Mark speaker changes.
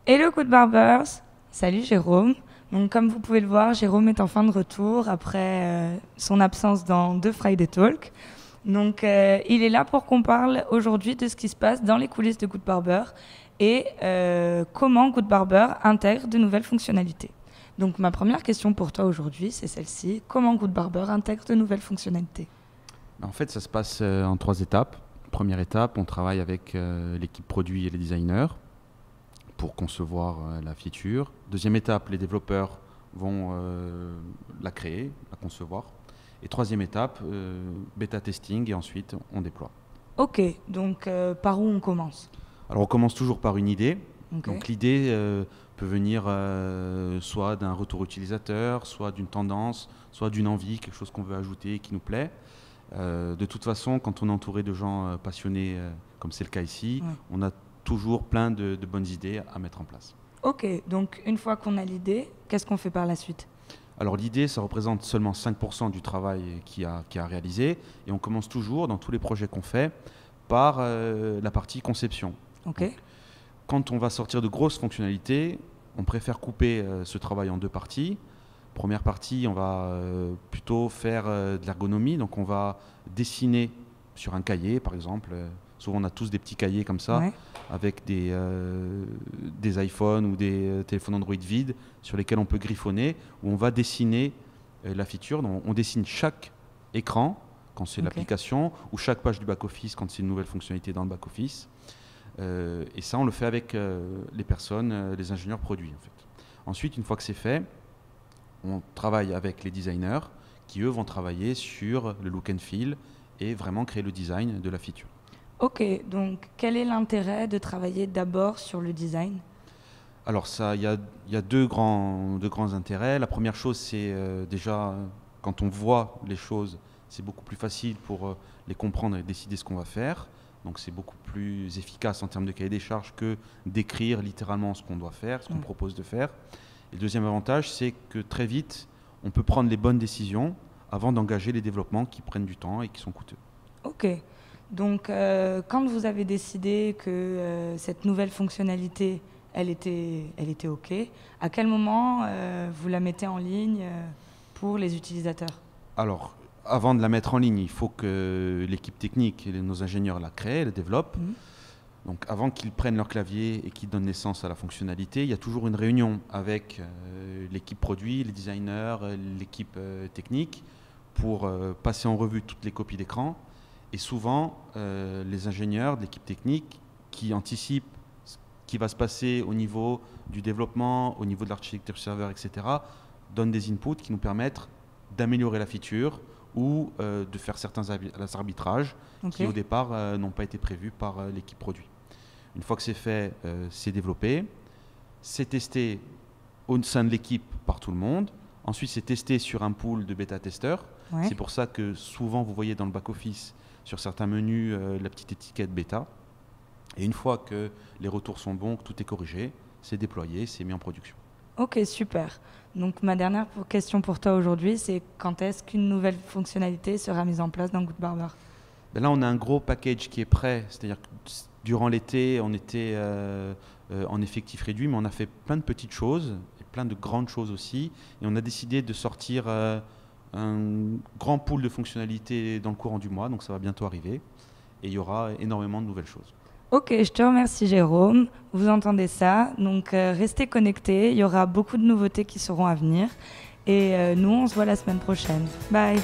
Speaker 1: Hello Good Barbers, salut Jérôme. Donc, comme vous pouvez le voir, Jérôme est en fin de retour après son absence dans deux Friday Talk. Donc, il est là pour qu'on parle aujourd'hui de ce qui se passe dans les coulisses de Good Barber et comment Good Barber intègre de nouvelles fonctionnalités. Donc, ma première question pour toi aujourd'hui, c'est celle-ci. Comment Good Barber intègre de nouvelles fonctionnalités?
Speaker 2: En fait, ça se passe en 3 étapes. Première étape, on travaille avec l'équipe produit et les designers pour concevoir la feature. Deuxième étape, les développeurs vont la créer, la concevoir. Et troisième étape, bêta testing et ensuite on déploie.
Speaker 1: Ok, donc par où on commence?
Speaker 2: Alors on commence toujours par une idée.
Speaker 1: Ok.
Speaker 2: Donc l'idée peut venir soit d'un retour utilisateur, soit d'une tendance, soit d'une envie, quelque chose qu'on veut ajouter et qui nous plaît. De toute façon, quand on est entouré de gens passionnés, comme c'est le cas ici,
Speaker 1: Ouais.
Speaker 2: on a toujours plein de bonnes idées à mettre en place.
Speaker 1: Ok, donc une fois qu'on a l'idée, qu'est-ce qu'on fait par la suite?
Speaker 2: Alors l'idée, ça représente seulement 5% du travail qu'il y a réalisé, et on commence toujours, dans tous les projets qu'on fait, par la partie conception.
Speaker 1: Ok.
Speaker 2: Donc, quand on va sortir de grosses fonctionnalités, on préfère couper ce travail en deux parties. Première partie, on va plutôt faire de l'ergonomie, donc on va dessiner sur un cahier, par exemple. Souvent, on a tous des petits cahiers comme ça,
Speaker 1: Ouais.
Speaker 2: avec des iPhones ou des téléphones Android vides, sur lesquels on peut griffonner, où on va dessiner la feature. Donc, on dessine chaque écran, quand c'est
Speaker 1: Ok.
Speaker 2: l'application, ou chaque page du back-office, quand c'est une nouvelle fonctionnalité dans le back-office. Et ça, on le fait avec les personnes, les ingénieurs produits, en fait. Ensuite, une fois que c'est fait, on travaille avec les designers qui, eux, vont travailler sur le look and feel et vraiment créer le design de la feature.
Speaker 1: Ok, donc quel est l'intérêt de travailler d'abord sur le design?
Speaker 2: Alors, il y a deux grands intérêts. La première chose, c'est déjà, quand on voit les choses, c'est beaucoup plus facile pour les comprendre et décider ce qu'on va faire. Donc, c'est beaucoup plus efficace en termes de cahier des charges que d'écrire littéralement ce qu'on doit faire, ce qu'on
Speaker 1: Ouais.
Speaker 2: propose de faire. Et le deuxième avantage, c'est que très vite, on peut prendre les bonnes décisions avant d'engager les développements qui prennent du temps et qui sont coûteux.
Speaker 1: Ok, donc quand vous avez décidé que cette nouvelle fonctionnalité, elle était ok, à quel moment vous la mettez en ligne pour les utilisateurs?
Speaker 2: Alors, avant de la mettre en ligne, il faut que l'équipe technique et nos ingénieurs la créent, la développent.
Speaker 1: Mhm.
Speaker 2: Donc, avant qu'ils prennent leur clavier et qu'ils donnent naissance à la fonctionnalité, il y a toujours une réunion avec l'équipe produit, les designers, l'équipe technique, pour passer en revue toutes les copies d'écran. Et souvent, les ingénieurs de l'équipe technique qui anticipent ce qui va se passer au niveau du développement, au niveau de l'architecture serveur, etc., donnent des inputs qui nous permettent d'améliorer la feature ou de faire certains arbitrages
Speaker 1: Ok,
Speaker 2: qui, au départ, n'ont pas été prévus par l'équipe produit. Une fois que c'est fait, c'est développé, c'est testé au sein de l'équipe par tout le monde. Ensuite, c'est testé sur un pool de bêta-testeurs.
Speaker 1: ouais.
Speaker 2: C'est pour ça que souvent, vous voyez dans le back-office, sur certains menus, la petite étiquette bêta. Et une fois que les retours sont bons, que tout est corrigé, c'est déployé, c'est mis en production.
Speaker 1: Ok, super. Donc ma dernière question pour toi aujourd'hui, c'est quand est-ce qu'une nouvelle fonctionnalité sera mise en place dans Good Barber?
Speaker 2: Ben là, on a un gros package qui est prêt. C'est-à-dire que durant l'été, on était en effectif réduit, mais on a fait plein de petites choses et plein de grandes choses aussi. Et on a décidé de sortir un grand pool de fonctionnalités dans le courant du mois. Donc ça va bientôt arriver. Et il y aura énormément de nouvelles choses.
Speaker 1: Ok, je te remercie Jérôme. Vous entendez ça, donc restez connectés. Il y aura beaucoup de nouveautés qui seront à venir. Et nous, on se voit la semaine prochaine. Bye.